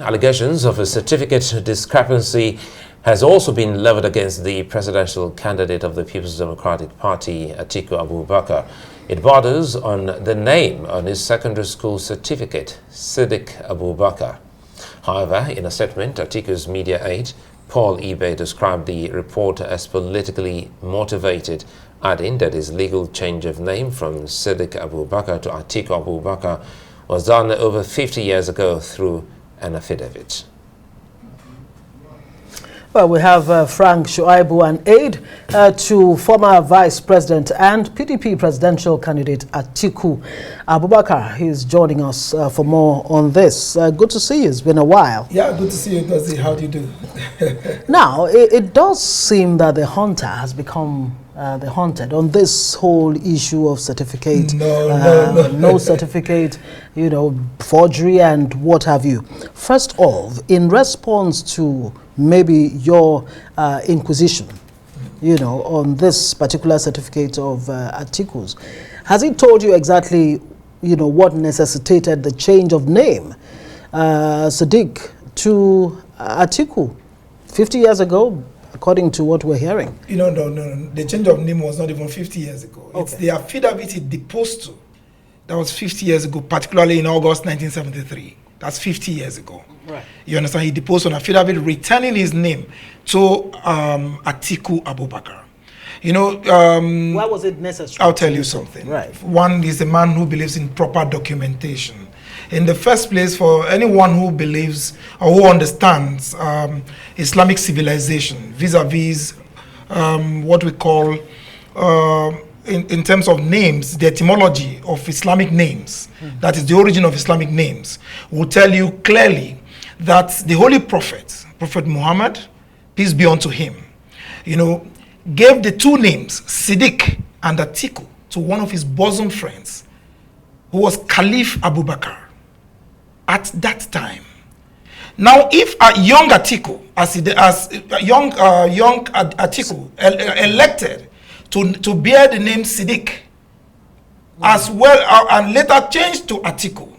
Allegations of a certificate discrepancy has also been leveled against the presidential candidate of the People's Democratic Party, Atiku Abubakar. It borders on the name on his secondary school certificate, Sadiq Abubakar. However, in a statement, Atiku's media aide, Aide, described the report as politically motivated, adding that his legal change of name from Sadiq Abubakar to Atiku Abubakar was done over 50 years ago through an affidavit. Well, we have Phrank Shuaibu and Aide to former Vice President and PDP presidential candidate Atiku Abubakar. He's joining us for more on this. Good to see you. It's been a while. Yeah, good to see you, Gozi. How do you do? Now, it does seem that the hunter has become the hunted on this whole issue of certificate. No certificate, you know, forgery and what have you. First off, in response to maybe your inquisition, you know, on this particular certificate of Atiku's, has he told you exactly, you know, what necessitated the change of name, Sadiq to Atiku 50 years ago, according to what we're hearing? You know, no. The change of name was not even 50 years ago. Okay. It's the affidavit he deposed to. That was 50 years ago, particularly in August 1973. That's 50 years ago. Right. You understand? He deposed on affidavit returning his name to Atiku Abubakar. You know, why was it necessary? I'll tell you something. Right. One is a man who believes in proper documentation. In the first place, for anyone who believes or who understands Islamic civilization vis-a-vis what we call, in terms of names, the etymology of Islamic names, that is the origin of Islamic names, will tell you clearly that the Holy Prophet, Prophet Mohammed, peace be unto him, you know, gave the two names, Sadiq and Atiku, to one of his bosom friends, who was Caliph Abubakar at that time. Now, if a young Atiku, young Atiku elected to bear the name Sadiq, as well, and later changed to Atiku,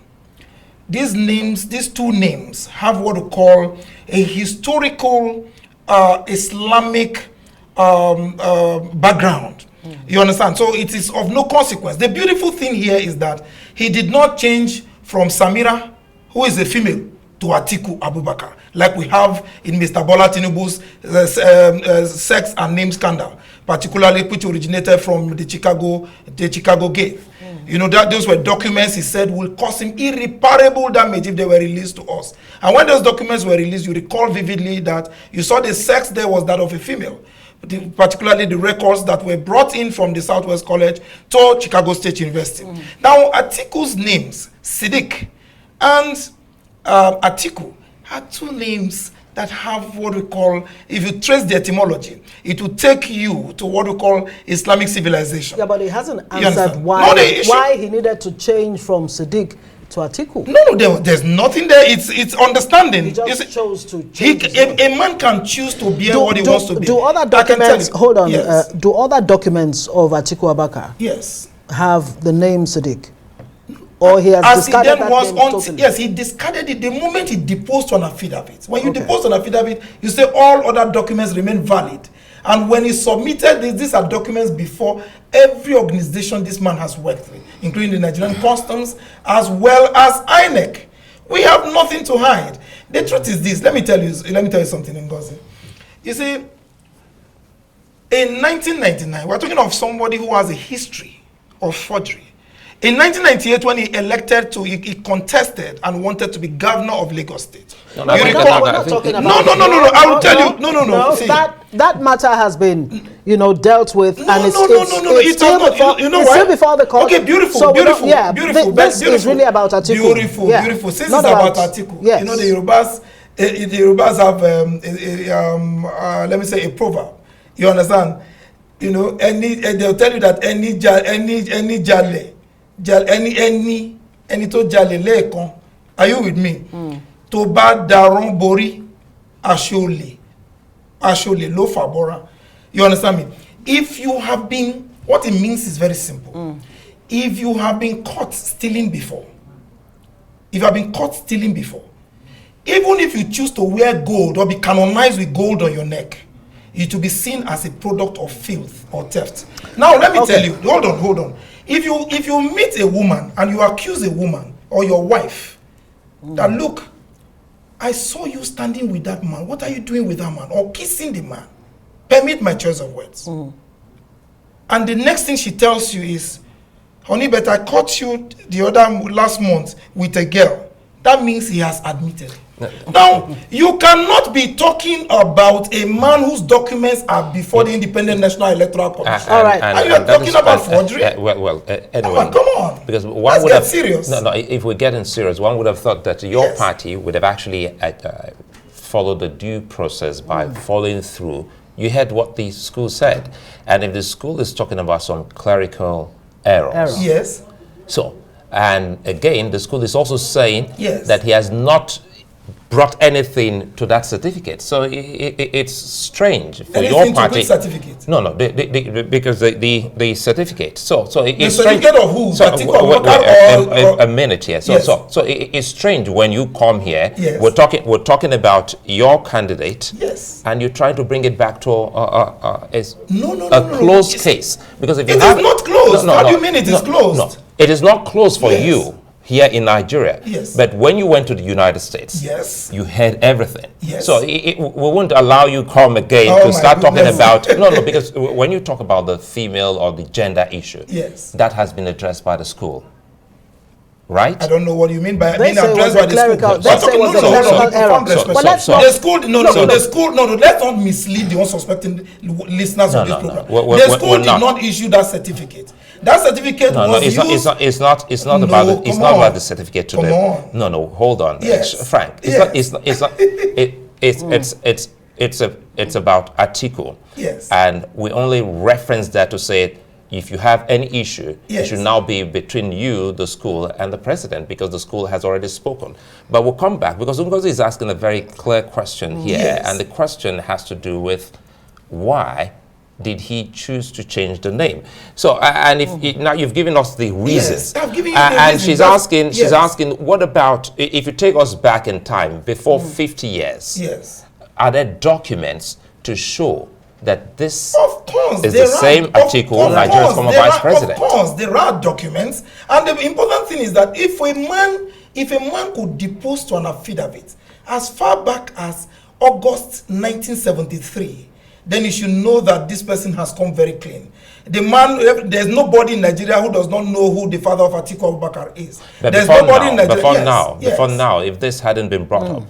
these two names have what we call a historical Islamic background. You understand? So it is of no consequence. The beautiful thing here is that he did not change from Samira, who is a female, to Atiku Abubakar, like we have in Mr. Bola Tinubu's sex and name scandal, particularly which originated from the Chicago Gate. You know, that those were documents he said will cause him irreparable damage if they were released to us. And when those documents were released, you recall vividly that you saw the sex there was that of a female, particularly the records that were brought in from the Southwest College to Chicago State University. Now, Atiku's names, Sadiq and Atiku, had two names that have what we call, if you trace the etymology, it will take you to what we call Islamic civilization. Yeah, but he hasn't answered why he needed to change from Sadiq to Atiku. No, there's nothing there. It's understanding. He just chose to change. A man can choose to bear what he wants to bear. Do other documents, hold on, yes. Do other documents of Atiku Abubakar have the name Sadiq? Or he has discarded that name totally? Yes, he discarded it the moment he deposed on affidavit. When you depose on affidavit, you say all other documents remain valid. And when he submitted these are documents before every organization this man has worked with, including the Nigerian Customs, as well as INEC. We have nothing to hide. The truth is this. Let me tell you something, Ngozi. You see, in 1999, we're talking of somebody who has a history of forgery. In 1998, when he contested and wanted to be governor of Lagos State. We're not talking about. No. I will tell you. No. See, that matter has been, you know, dealt with, and it's still before the court. Okay, beautiful. This is really about Atiku. Beautiful. Since it's about Atiku, yes. You know, the Yorubas have, let me say, a proverb. You understand? You know, they'll tell you that any jale. Any to jale lekan. Are you with me? To ba daron bori ashole lo fabora. You understand me? If you have been, what it means is very simple. If you have been caught stealing before, even if you choose to wear gold or be canonized with gold on your neck, it will be seen as a product of filth or theft. Now, let me tell you, hold on. If you meet a woman and you accuse a woman or your wife that, look, I saw you standing with that man, what are you doing with that man? Or kissing the man. Permit my choice of words. And the next thing she tells you is, honey, but I caught you last month with a girl. That means he has admitted. Now, you cannot be talking about a man whose documents are before the Independent National Electoral Commission. All right. And you're talking about forgery? Anyway. Come on. Because one Let's would get have, serious. No, if we're getting serious, one would have thought that your party would have actually followed the due process by following through. You heard what the school said. And if the school is talking about some clerical errors. Yes. So, and again, the school is also saying Yes. that he has not brought anything to that certificate. So it's strange for your party. Certificate? No, because the certificate. So it's the certificate of who? So, a minute here. So Yes. so it's strange when you come here. Yes. We're talking about your candidate. Yes. And you try to bring it back to a closed case. Because if It is not closed. How do you mean it is closed? No, it is not closed for you here in Nigeria. Yes. But when you went to the United States, yes, you heard everything. Yes. So we won't allow you come again to start talking about because when you talk about the female or the gender issue, yes, that has been addressed by the school. Right? I don't know what you mean by being addressed by the school. They say it was a clerical error. The school, the school, let's not mislead the unsuspecting listeners of this program. The school did not issue that certificate. That certificate was used. It's not about the certificate to them. No, hold on. Yes. Frank, it's about Atiku. Yes. And we only reference that to say if you have any issue, it should now be between you, the school, and the president, because the school has already spoken. But we'll come back, because Ngozi is asking a very clear question here, and the question has to do with why did he choose to change the name? So, and if now you've given us the reasons, I've given you the and reasons. she's asking, what about if you take us back in time before 50 years? Yes. Are there documents to show that this of course, is the same Atiku, Nigeria's former vice president? Of course, there are documents, and the important thing is that if a man could depose to an affidavit as far back as August 1973, then you should know that this person has come very clean. The man, there's nobody in Nigeria who does not know who the father of Atiku Abubakar is. But there's nobody in Nigeria. Before now, if this hadn't been brought up,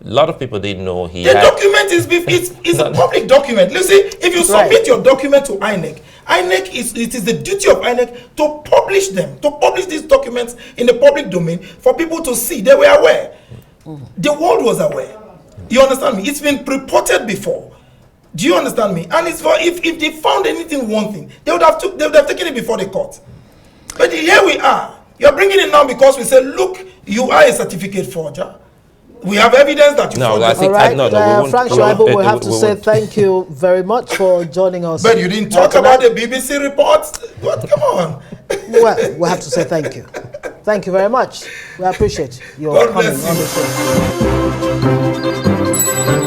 a lot of people didn't know he The document is a public document. Listen, if you submit your document to INEC, it is the duty of INEC to publish them, to publish these documents in the public domain for people to see. They were aware. The world was aware. You understand me? It's been reported before. Do you understand me? And it's for if they found anything wanting, they would have taken it before the court. But here we are. You're bringing it now because we say, look, you are a certificate forger. We have evidence that you forged. I think Phrank Shuaibu, we have to say thank you very much for joining us. But you didn't talk about the BBC reports. What? Come on. Well, we have to say thank you. Thank you very much. We appreciate your coming on the show.